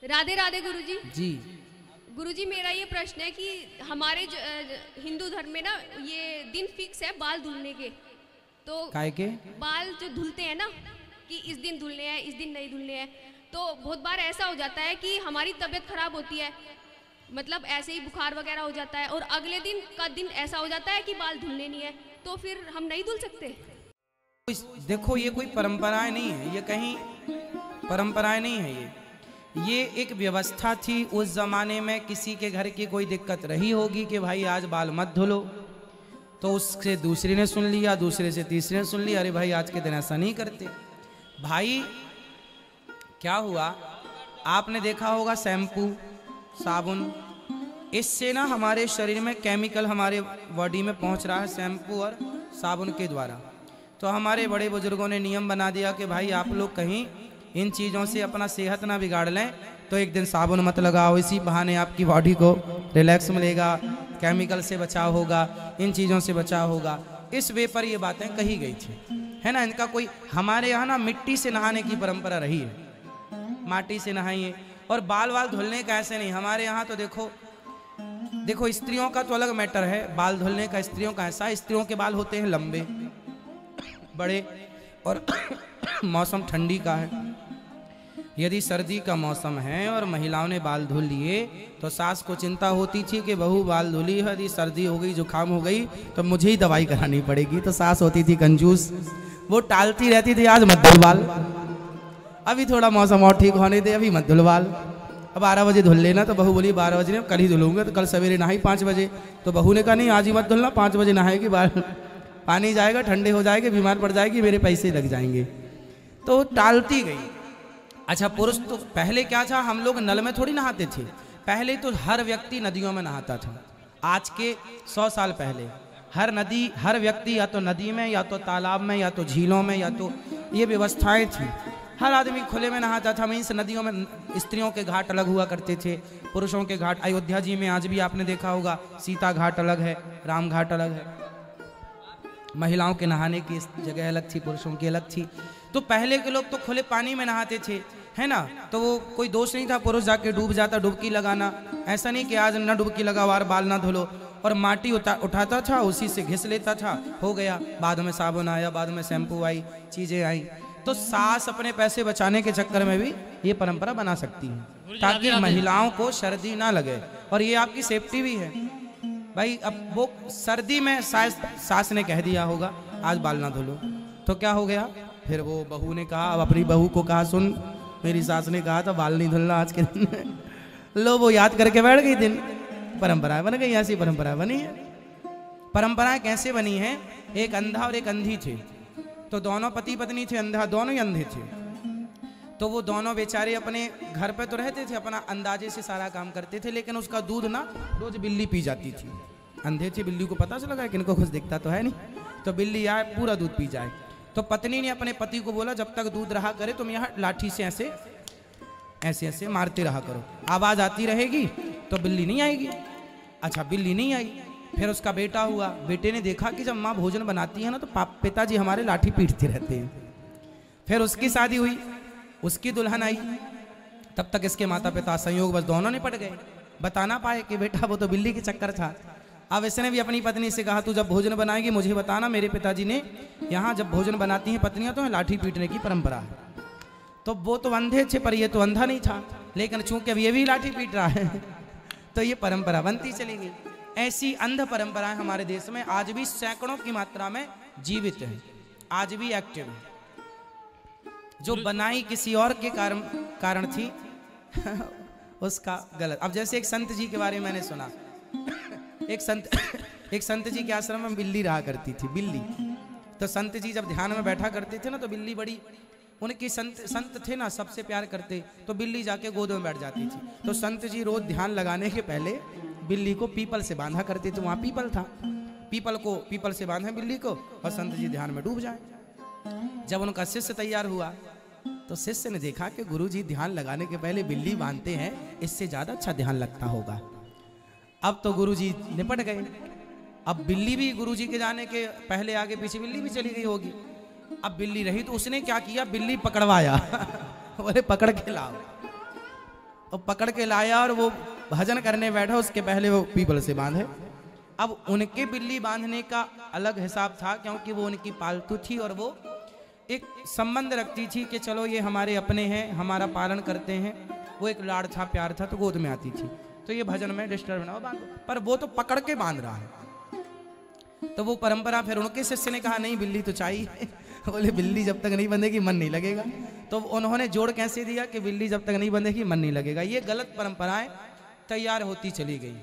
राधे राधे गुरुजी। जी गुरुजी मेरा ये प्रश्न है कि हमारे हिंदू धर्म में ना ये दिन फिक्स है बाल धुलने के, तो काय के बाल जो धुलते हैं ना कि इस दिन धुलने हैं इस दिन नहीं धुलने हैं, तो बहुत बार ऐसा हो जाता है कि हमारी तबीयत खराब होती है, मतलब ऐसे ही बुखार वगैरह हो जाता है और अगले दिन का दिन ऐसा हो जाता है कि बाल धुलने नहीं है, तो फिर हम नहीं धुल सकते? देखो ये कोई परंपराएं नहीं है, ये कहीं परंपराएं नहीं है, ये एक व्यवस्था थी। उस जमाने में किसी के घर की कोई दिक्कत रही होगी कि भाई आज बाल मत धुलो, तो उससे दूसरे ने सुन लिया, दूसरे से तीसरे ने सुन लिया, अरे भाई आज के दिन ऐसा नहीं करते। भाई क्या हुआ, आपने देखा होगा शैम्पू साबुन, इससे ना हमारे शरीर में केमिकल हमारे बॉडी में पहुंच रहा है शैम्पू और साबुन के द्वारा। तो हमारे बड़े बुजुर्गों ने नियम बना दिया कि भाई आप लोग कहीं इन चीज़ों से अपना सेहत ना बिगाड़ लें, तो एक दिन साबुन मत लगाओ, इसी बहाने आपकी बॉडी को रिलैक्स मिलेगा, केमिकल से बचाव होगा, इन चीज़ों से बचाव होगा। इस वे पर ये बातें कही गई थी, है ना। इनका कोई हमारे यहाँ ना मिट्टी से नहाने की परंपरा रही है, माटी से नहाइए। और बाल वाल धुलने का ऐसे नहीं, हमारे यहाँ तो देखो स्त्रियों का तो अलग मैटर है, बाल धुलने का स्त्रियों का ऐसा, स्त्रियों के बाल होते हैं लंबे बड़े, और मौसम ठंडी का है, यदि सर्दी का मौसम है और महिलाओं ने बाल धुल लिए तो सास को चिंता होती थी कि बहू बाल धुली है, यदि सर्दी हो गई जुकाम हो गई तो मुझे ही दवाई करानी पड़ेगी। तो सास होती थी कंजूस, वो टालती रहती थी आज मत धुल बाल, अभी थोड़ा मौसम और ठीक होने दे, अभी मत धुल बाल, अब 12 बजे धुल लेना। तो बहू बोली 12 बजे कल ही धुलूंगा, तो कल सवेरे नहाई 5 बजे, तो बहू ने कहा नहीं आज ही मत धुलना, 5 बजे नहाएगी, बाल पानी जाएगा, ठंडे हो जाएंगे, बीमार पड़ जाएगी, मेरे पैसे लग जाएंगे, तो टालती गई। अच्छा पुरुष तो पहले क्या था, हम लोग नल में थोड़ी नहाते थे, पहले तो हर व्यक्ति नदियों में नहाता था। आज के 100 साल पहले हर व्यक्ति या तो नदी में या तो तालाब में या तो झीलों में या तो ये व्यवस्थाएं थी, हर आदमी खुले में नहाता था। मीन्स नदियों में स्त्रियों के घाट अलग हुआ करते थे, पुरुषों के घाट। अयोध्या जी में आज भी आपने देखा होगा सीता घाट अलग है, राम घाट अलग है, महिलाओं के नहाने की जगह अलग थी, पुरुषों की अलग थी। तो पहले के लोग तो खुले पानी में नहाते थे, है ना, तो वो कोई दोष नहीं था पुरुष जाके डूब जाता, डुबकी लगाना, ऐसा नहीं कि आज न डुबकी लगाओ और बाल ना धुलो, और माटी उठाता था, उसी से घिस लेता था, हो गया। बाद में साबुन आया, बाद में शैम्पू आई, चीजें आई। तो सास अपने पैसे बचाने के चक्कर में भी ये परंपरा बना सकती है ताकि महिलाओं को सर्दी ना लगे, और ये आपकी सेफ्टी भी है भाई। अब वो सर्दी में सास ने कह दिया होगा आज बाल ना धुलो, तो क्या हो गया, फिर वो बहू ने कहा, अब अपनी बहू को कहा सुन मेरी सास ने कहा था बाल नहीं धुलना आज के दिन लो वो याद करके बैठ गई, दिन परंपराएं बन गई, ऐसी परंपरा बनी है। परंपराएं कैसे बनी है, एक अंधा और एक अंधी थे, तो दोनों पति पत्नी थे, अंधा दोनों ही अंधे थे। तो वो दोनों बेचारे अपने घर पे तो रहते थे, अपना अंदाजे से सारा काम करते थे, लेकिन उसका दूध ना रोज बिल्ली पी जाती थी। अंधे थे, बिल्ली को पता चला गया कि इनको कुछ दिखता तो है नहीं, तो बिल्ली आए पूरा दूध पी जाए। तो पत्नी ने अपने पति को बोला जब तक दूध रहा करे तुम यहाँ लाठी से ऐसे ऐसे ऐसे मारते रहा करो, आवाज आती रहेगी तो बिल्ली नहीं आएगी। अच्छा बिल्ली नहीं आई, फिर उसका बेटा हुआ, बेटे ने देखा कि जब माँ भोजन बनाती है ना तो पिताजी हमारे लाठी पीटते रहते हैं। फिर उसकी शादी हुई, उसकी दुल्हन आई, तब तक इसके माता पिता संयोग बस दोनों निपट गए, बता ना पाए कि बेटा वो तो बिल्ली के चक्कर था। अब इसने भी अपनी पत्नी से कहा तू जब भोजन बनाएगी मुझे बताना, मेरे पिताजी ने यहाँ जब भोजन बनाती हैं पत्नियां तो लाठी पीटने की परंपरा है। तो वो तो अंधे थे पर ये तो अंधा नहीं था, लेकिन चूंकि अब ये भी लाठी पीट रहा है तो ये परंपरा बनती चली गई। ऐसी अंध परंपराएं हमारे देश में आज भी सैकड़ों की मात्रा में जीवित है, आज भी एक्टिव है। जो बनाई किसी और के कारण थी उसका गलत। अब जैसे एक संत जी के बारे में मैंने सुना, एक संत जी के आश्रम में बिल्ली रहा करती थी, बिल्ली। तो संत जी जब ध्यान में बैठा करते थे ना तो बिल्ली बड़ी उनकी संत थे ना सबसे प्यार करते, तो बिल्ली जाके गोद में बैठ जाती थी। तो संत जी रोज ध्यान लगाने के पहले बिल्ली को पीपल से बांधा करते थे, वहां पीपल था, पीपल से बांधे बिल्ली को और संत जी ध्यान में डूब जाए। जब उनका शिष्य तैयार हुआ तो शिष्य ने देखा कि गुरुजी ध्यान लगाने के पहले बिल्ली बांधते हैं, इससे ज्यादा अच्छा ध्यान लगता होगा। अब तो गुरुजी निपट गए, अब बिल्ली भी गुरुजी के जाने के पहले आगे पीछे बिल्ली भी चली गई होगी। अब बिल्ली रही तो उसने क्या किया, बिल्ली पकड़वाया बोले पकड़ के लाओ। और पकड़ के लाया और वो भजन करने बैठा, उसके पहले वो पीपल से बांधे। अब उनके बिल्ली बांधने का अलग हिसाब था, क्योंकि वो उनकी पालतू थी और वो एक संबंध रखती थी कि चलो ये हमारे अपने हैं, हमारा पालन करते हैं। वो एक लाड़ था, प्यार था, तो गोद में आती थी, तो ये भजन में डिस्टर्ब ना हो, बांधो। पर वो तो पकड़ के बांध रहा है। तो वो परंपरा, फिर उनके शिष्य ने कहा नहीं बिल्ली तो चाहिए। बोले बिल्ली जब तक नहीं बंधेगी मन नहीं लगेगा। तो उन्होंने जोड़ कैसे दिया कि बिल्ली जब तक नहीं बंधेगी मन नहीं लगेगा। ये गलत परंपराएं तैयार होती चली गई।